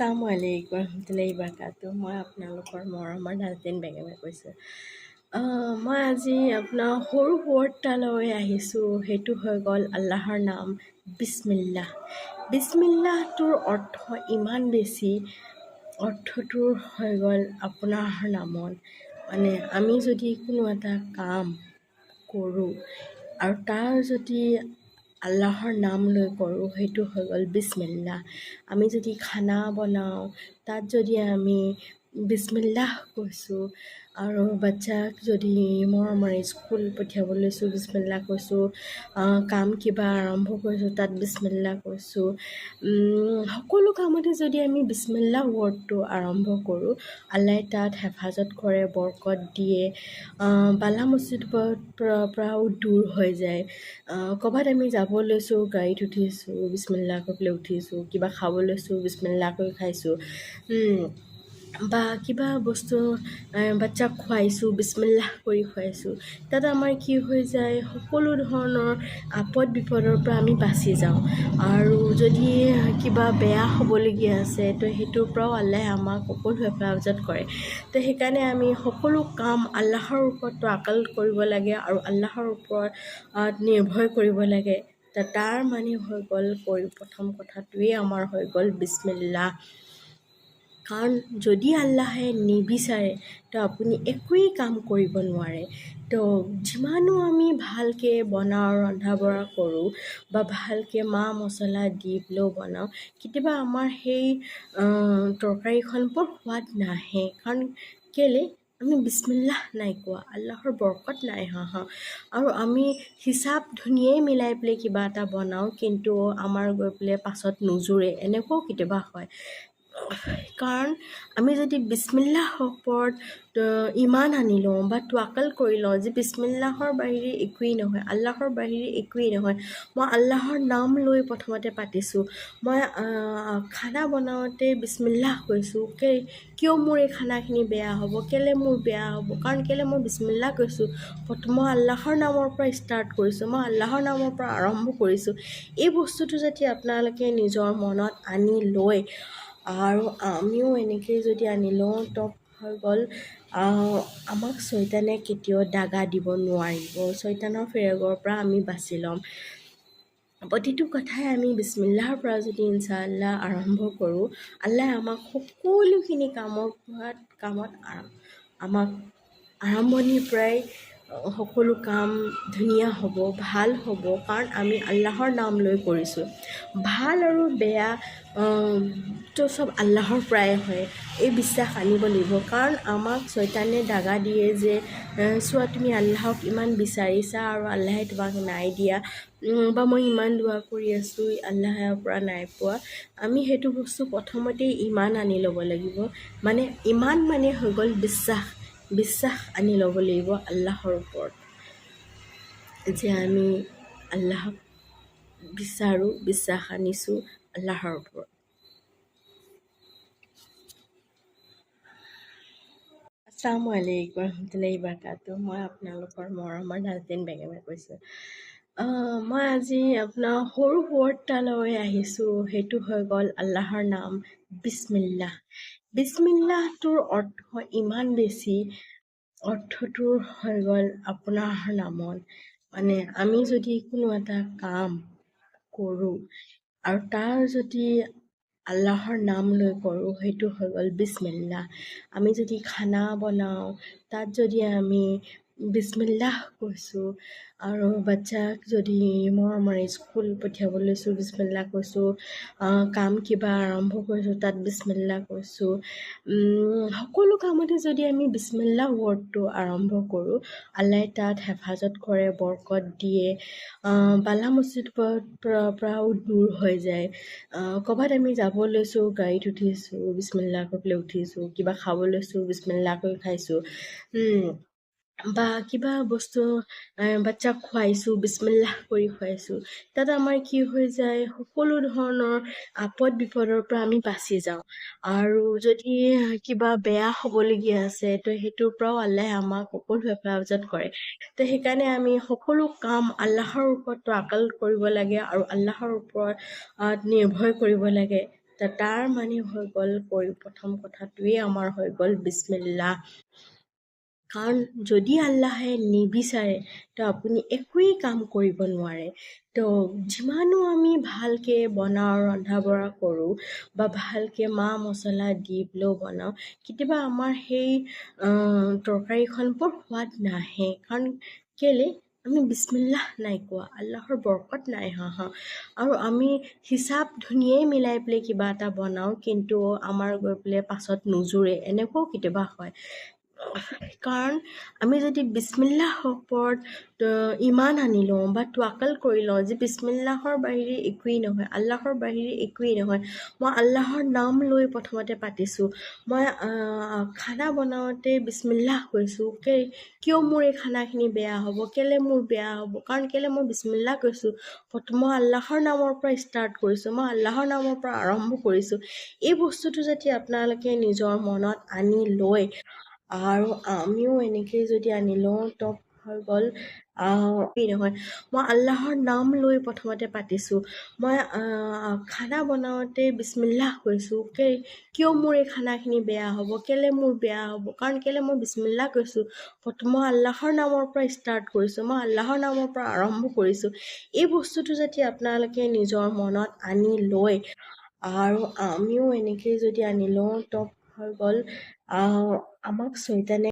আসসালামু আলাইকুম ৰহমতুল্লাহি বাৰকাতুহু। মই আপোনালোকৰ মৰমৰ নাজনীন বেগমে কৈছোঁ। মই আজি আপোনাৰ সৰু ৱৰ্ড এটা লৈ আহিছোঁ। সেইটো হৈ গ'ল আল্লাহৰ নাম বিছমিল্লাহ। বিছমিল্লাহটোৰ অৰ্থ ইমান বেছি, অৰ্থটোৰ হৈ গ'ল আপোনাৰ নামত। মানে আমি যদি কোনো এটা কাম কৰোঁ আৰু তাৰ যদি আল্লাহৰ নাম লৈ কৰোঁ, সেইটো হৈ গ'ল বিছমিল্লাহ। আমি যদি খানা বনাওঁ, তাত যদি আমি বিছমিল্লাহ কৈছোঁ, আৰু বাচ্চাক যদি মৰমেৰে স্কুল পঠিয়াব লৈছোঁ, বিছমিল্লাহ কৈছোঁ। কাম কিবা আৰম্ভ কৰিছোঁ, তাত বিছমিল্লাহ কৈছোঁ। সকলো কামতে যদি আমি বিছমিল্লাহ ৱৰ্ডটো আৰম্ভ কৰোঁ, আল্লাহে তাত হেফাজত কৰে, বৰকত দিয়ে, বালা মুচিবতৰ পৰাও দূৰ হৈ যায়। ক'ৰবাত আমি যাব লৈছোঁ, গাড়ীত উঠিছোঁ, বিছমিল্লাহ কৈ পেলাই উঠিছোঁ। কিবা খাব লৈছোঁ, বিছমিল্লাহ কৈ খাইছোঁ। বা কিবা বস্তু বাচ্চাক খুৱাইছোঁ, বিছমিল্লাহ কৰি খুৱাইছোঁ। তাত আমাৰ কি হৈ যায়, সকলো ধৰণৰ আপদ বিপদৰ পৰা আমি বাচি যাওঁ। আৰু যদি কিবা বেয়া হ'বলগীয়া আছে, তো সেইটোৰ পৰাও আল্লাহে আমাক সকলো হেফাজত কৰে। তো সেইকাৰণে আমি সকলো কাম আল্লাহৰ ওপৰত তাৱাক্কুল কৰিব লাগে আৰু আল্লাহৰ ওপৰত নিৰ্ভৰ কৰিব লাগে। তাৰ মানে হৈ গ'ল প্ৰথম কথাটোৱেই আমাৰ হৈ গ'ল বিছমিল্লাহ। কাৰণ যদি আল্লাহে নিবিচাৰে, তো আপুনি একোৱেই কাম কৰিব নোৱাৰে। তো যিমানো আমি ভালকৈ বনাওঁ, ৰন্ধা বঢ়া কৰোঁ বা ভালকৈ মা মছলা দি পেলাইও বনাওঁ, কেতিয়াবা আমাৰ সেই তৰকাৰীখন বৰ সোৱাদ নাহে। কাৰণ কেলৈ আমি বিছমিল্লাহ নাই কোৱা, আল্লাহৰ বৰকত নাই অহা। আৰু আমি হিচাপ ধুনীয়াই মিলাই পেলাই কিবা এটা বনাওঁ, কিন্তু আমাৰ গৈ পেলাই পাছত নোজোৰে, এনেকুৱাও কেতিয়াবা হয়। কাৰণ আমি যদি বিছমিল্লাহৰ ওপৰত ইমান আনি লওঁ বা তাৱাক্কুল কৰি লওঁ যে বিছমিল্লাহৰ বাহিৰে একোৱেই নহয়, আল্লাহৰ বাহিৰে একোৱেই নহয়, মই আল্লাহৰ নাম লৈ প্ৰথমতে পাতিছোঁ, মই খানা বনাওঁতে বিছমিল্লাহ কৈছোঁ, কিয় মোৰ এই খানাখিনি বেয়া হ'ব, কেলৈ মোৰ বেয়া হ'ব, কাৰণ কেলৈ মই বিছমিল্লাহ কৈছোঁ, মই আল্লাহৰ নামৰ পৰা ষ্টাৰ্ট কৰিছোঁ, মই আল্লাহৰ নামৰ পৰা আৰম্ভ কৰিছোঁ। এই বস্তুটো যদি আপোনালোকে নিজৰ মনত আনি লয়, আৰু আমিও এনেকৈ যদি আনি লওঁ, তো হৈ গ'ল আমাক শয়তানে কেতিয়াও দাগা দিব নোৱাৰিব। শয়তানৰ ফেৰেবৰ পৰা আমি বাচি ল'ম। প্ৰতিটো কথাই আমি বিছমিল্লাহৰ পৰা যদি ইনশাআল্লাহ আৰম্ভ কৰোঁ, আল্লাহে আমাক সকলোখিনি কামত আমাক আৰম্ভণিৰ পৰাই সকলো কাম ধুনীয়া হ'ব, ভাল হ'ব। কাৰণ আমি আল্লাহৰ নাম লৈ কৰিছোঁ। ভাল আৰু বেয়া তো চব আল্লাহৰ পৰাই হয়, এই বিশ্বাস আনিব লাগিব। কাৰণ আমাক শয়তানে দাগা দিয়ে যে চোৱা, তুমি আল্লাহক ইমান বিচাৰিছা আৰু আল্লাহে তোমাক নাই দিয়া, বা মই ইমান দোৱা কৰি আছোঁ, আল্লাহৰ পৰা নাই পোৱা। আমি সেইটো বস্তু প্ৰথমতেই ইমান আনি ল'ব লাগিব। মানে ইমান মানে হৈ গ'ল বিশ্বাস আনি ল'ব লাগিব আল্লাহৰ ওপৰত, যে আমি আল্লাহক বিচাৰোঁ, বিশ্বাস আনিছোঁ আল্লাহৰ ওপৰত। আসসালামু আলাইকুম ৰহমতুল্লাহি বাৰকাতুহু। মই আপোনালোকৰ মৰমৰ নাজনীন বেগমে কৈছোঁ। মই আজি আপোনাৰ সৰু ৱৰ্ড এটা লৈ আহিছোঁ। সেইটো হৈ গ'ল আল্লাহৰ নাম বিছমিল্লাহ। বিছমিল্লাহটোৰ অৰ্থ ইমান বেছি, অৰ্থটোৰ হৈ গ'ল আপোনাৰ নামত। মানে আমি যদি কোনো এটা কাম কৰোঁ আৰু তাৰ যদি আল্লাহৰ নাম লৈ কৰোঁ, সেইটো হৈ গ'ল বিছমিল্লাহ। আমি যদি খানা বনাওঁ, তাত যদি আমি বিছমিল্লাহ কৈছোঁ, আৰু বাচ্চাক যদি মৰমেৰে স্কুল পঠিয়াব লৈছোঁ, বিছমিল্লাহ কৈছোঁ। কাম কিবা আৰম্ভ কৰিছোঁ, তাত বিছমিল্লাহ কৈছোঁ। সকলো কামতে যদি আমি বিছমিল্লাহ ৱৰ্ডটো আৰম্ভ কৰোঁ, আল্লাহে তাত হেফাজত কৰে, বৰকত দিয়ে, বালা মুচিবতৰ পৰাও দূৰ হৈ যায়। ক'ৰবাত আমি যাব লৈছোঁ, গাড়ীত উঠিছোঁ, বিছমিল্লাহ কৈ পেলাই উঠিছোঁ। কিবা খাব লৈছোঁ, বিছমিল্লাহ কৈ খাইছোঁ। বা কিবা বস্তু বাচ্চাক খুৱাইছোঁ, বিছমিল্লাহ কৰি খুৱাইছোঁ। তাত আমাৰ কি হৈ যায়, সকলো ধৰণৰ আপদ বিপদৰ পৰা আমি বাচি যাওঁ। আৰু যদি কিবা বেয়া হ'বলগীয়া আছে, তো সেইটোৰ পৰাও আল্লাহে আমাক সকলো হেফাজত কৰে। তো সেইকাৰণে আমি সকলো কাম আল্লাহৰ ওপৰত তাৱাক্কুল কৰিব লাগে আৰু আল্লাহৰ ওপৰত নিৰ্ভৰ কৰিব লাগে। তাৰ মানে হৈ গ'ল প্ৰথম কথাটোৱে আমাৰ হৈ গ'ল বিছমিল্লাহ। কাৰণ যদি আল্লাহে নিবিচাৰে তো আপুনি একোৱেই কাম কৰিব নোৱাৰে। তো যিমানো আমি ভালকৈ বনাওঁ, ৰন্ধা বঢ়া কৰোঁ বা ভালকৈ মা মছলা দি পেলাইও বনাওঁ, কেতিয়াবা আমাৰ সেই তৰকাৰীখন বৰ সোৱাদ নাহে। কাৰণ কেলে আমি বিছমিল্লাহ নাই কোৱা, আল্লাহৰ বৰকত নাই হাঁহা। আৰু আমি হিচাপ ধুনীয়াই মিলাই পেলাই কিবা এটা বনাওঁ, কিন্তু আমাৰ গৈ পেলাই পাছত নোজোৰে, এনেকুৱাও কেতিয়াবা হয়। কাৰণ আমি যদি বিছমিল্লাহৰ ওপৰত ইমান আনি লওঁ বা তোৱাক্কুল কৰি লওঁ যে বিছমিল্লাহৰ বাহিৰে একোৱেই নহয়, আল্লাহৰ বাহিৰে একোৱেই নহয়, মই আল্লাহৰ নাম লৈ প্ৰথমতে পাতিছোঁ, মই খানা বনাওঁতে বিছমিল্লাহ কৈছোঁ, কিয় মোৰ এই খানাখিনি বেয়া হ'ব, কেলৈ মোৰ বেয়া হ'ব, কাৰণ কেলৈ মই বিছমিল্লাহ কৈছোঁ, মই আল্লাহৰ নামৰ পৰা ষ্টাৰ্ট কৰিছোঁ, মই আল্লাহৰ নামৰ পৰা আৰম্ভ কৰিছোঁ। এই বস্তুটো যদি আপোনালোকে নিজৰ মনত আনি লয়, আৰু আমিও এনেকৈ যদি আনি লওঁ তো হৈ গ'ল নহয়, মই আল্লাহৰ নাম লৈ প্ৰথমতে পাতিছোঁ, মই খানা বনাওঁতে বিছমিল্লাহ কৈছোঁ, কিয় মোৰ এই খানাখিনি বেয়া হ'ব, কেলৈ মোৰ বেয়া হ'ব, কাৰণ কেলৈ মই বিছমিল্লাহ কৈছোঁ, মই আল্লাহৰ নামৰ পৰা ষ্টাৰ্ট কৰিছোঁ, মই আল্লাহৰ নামৰ পৰা আৰম্ভ কৰিছোঁ। এই বস্তুটো যদি আপোনালোকে নিজৰ মনত আনি লয়, আৰু আমিও এনেকৈ যদি আনি লওঁ তো হৈ গ'ল আমাক চৈতানে